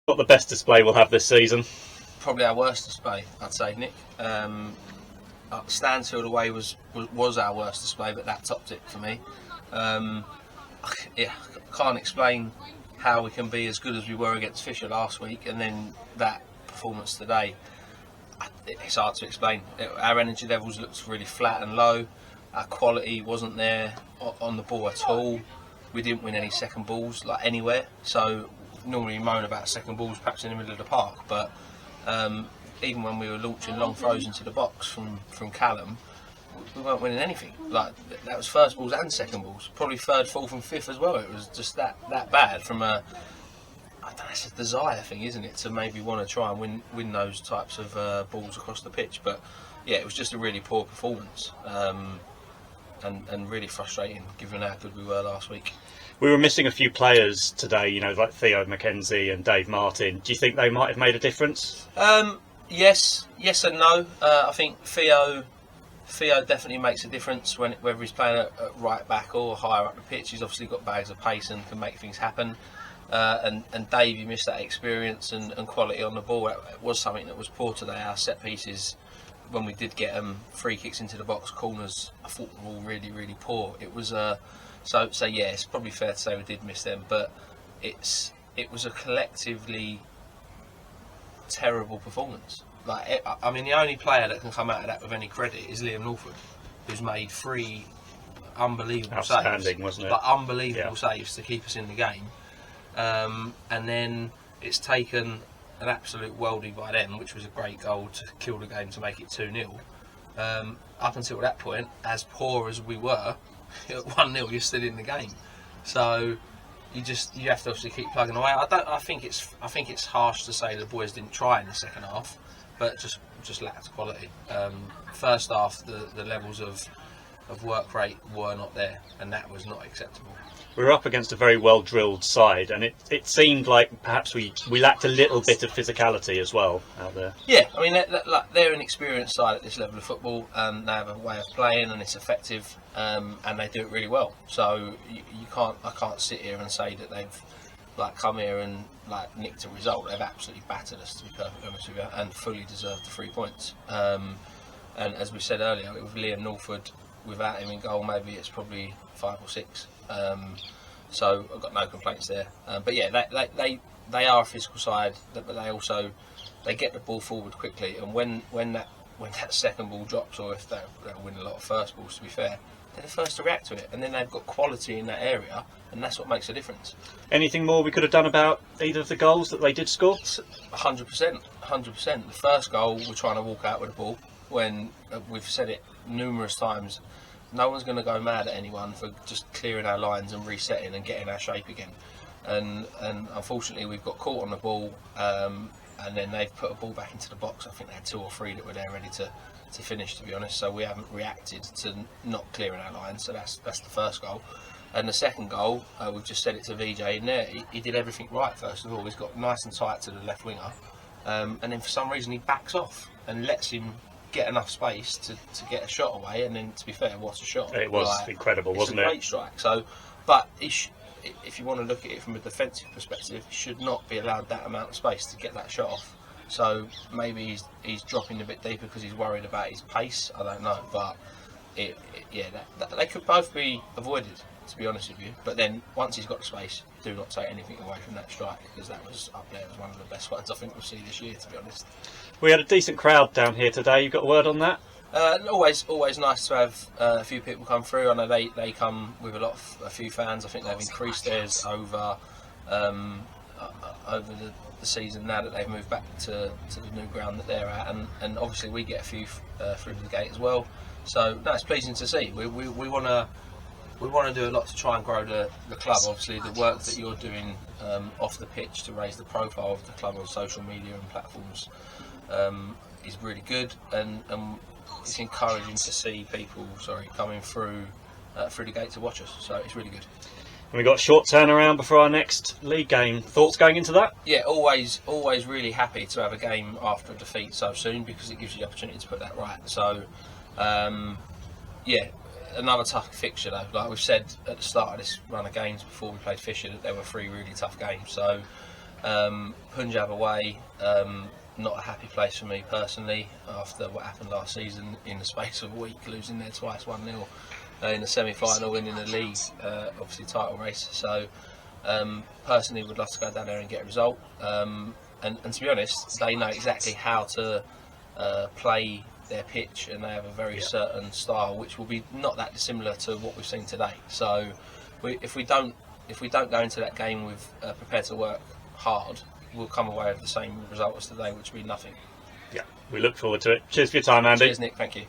Not the best display we'll have this season. Probably our worst display, I'd say, Nick. Stansfield away was our worst display, but that topped it for me. Yeah, can't explain how we can be as good as we were against Fisher last week, and then that performance today. It's hard to explain. Our energy levels looked really flat and low. Our quality wasn't there on the ball at all. We didn't win any second balls like anywhere. So normally we moan about second balls perhaps in the middle of the park, but even when we were launching long throws into the box from Callum, we weren't winning anything. Like that was first balls and second balls, probably third, fourth, and fifth as well. It was just that bad. From I don't know, it's a desire thing, isn't it, to maybe want to try and win those types of balls across the pitch. But yeah, it was just a really poor performance, and really frustrating given how good we were last week. We were missing a few players today, like Theo McKenzie and Dave Martin. Do you think they might have made a difference? Yes and no. I think Theo definitely makes a difference whether he's playing at right back or higher up the pitch. He's obviously got bags of pace and can make things happen. And Dave, you missed that experience and quality on the ball. It was something that was poor today. Our set pieces, when we did get free kicks into the box, corners, I thought were all really, really poor. It was so yeah, it's probably fair to say we did miss them, but it was a collectively terrible performance. Like, I mean, the only player that can come out of that with any credit is Liam Norford, who's made 3 unbelievable saves, wasn't it? Like unbelievable saves to keep us in the game. And then it's taken an absolute worldie by them, which was a great goal to kill the game to make it 2-0. Up until that point, as poor as we were, at 1-0 you're still in the game. So you have to obviously keep plugging away. I think it's harsh to say the boys didn't try in the second half, but just lacked quality. First half, the levels of work rate were not there, and that was not acceptable. We were up against a very well-drilled side, and it seemed like perhaps we lacked a little bit of physicality as well out there. Yeah, I mean, they're an experienced side at this level of football. They have a way of playing, and it's effective, and they do it really well. So I can't sit here and say that they've come here and nicked a result. They've absolutely battered us, to be perfectly honest with you, and fully deserved the 3 points. And as we said earlier, with Liam Norford, without him in goal, maybe it's probably 5 or 6. So I've got no complaints there. But yeah, they are a physical side, but they get the ball forward quickly. And when that second ball drops, or if they'll win a lot of first balls, to be fair, they're the first to react to it, and then they've got quality in that area, and that's what makes a difference. Anything more we could have done about either of the goals that they did score? 100%. The first goal, we're trying to walk out with the ball, when we've said it numerous times, no one's going to go mad at anyone for just clearing our lines and resetting and getting our shape again. And unfortunately, we've got caught on the ball, and then they've put a ball back into the box. I think they had 2 or 3 that were there ready to finish, to be honest. So we haven't reacted to not clearing our lines. So that's the first goal. And the second goal, we've just said it to VJ in there. He did everything right. First of all, he's got nice and tight to the left winger, and then for some reason he backs off and lets him get enough space to get a shot away. And then, to be fair, what a shot! It was incredible, wasn't it? It's a great strike. So, but if you want to look at it from a defensive perspective, he should not be allowed that amount of space to get that shot off. So maybe he's dropping a bit deeper because he's worried about his pace. I don't know, but they could both be avoided, to be honest with you. But then once he's got the space, do not take anything away from that strike, because that was up there as one of the best ones I think we'll see this year, to be honest. We had a decent crowd down here today. You got a word on that? Always nice to have a few people come through. I know they come with a few fans. I think they've increased theirs over the season now that they've moved back to the new ground that they're at, and obviously we get a few through the gate as well. So no, it's pleasing to see. We want to do a lot to try and grow the club. Obviously, the work that you're doing off the pitch to raise the profile of the club on social media and platforms is really good, and it's encouraging to see people coming through the gate to watch us. So it's really good. And we've got a short turnaround before our next league game. Thoughts going into that? Yeah, always really happy to have a game after a defeat so soon, because it gives you the opportunity to put that right. So, another tough fixture though. Like we've said at the start of this run of games before we played Fisher, that there were 3 really tough games. So, Punjab away, not a happy place for me personally after what happened last season in the space of a week, losing there twice 1-0 in the semi-final, winning the league, obviously title race. So personally would love to go down there and get a result, and to be honest, they know exactly how to play their pitch, and they have a very certain style which will be not that dissimilar to what we've seen today. So if we don't go into that game with prepared to work hard, we'll come away with the same result as today, which will be nothing. Yeah, we look forward to it. Cheers for your time, Andy. Cheers, Nick. Thank you.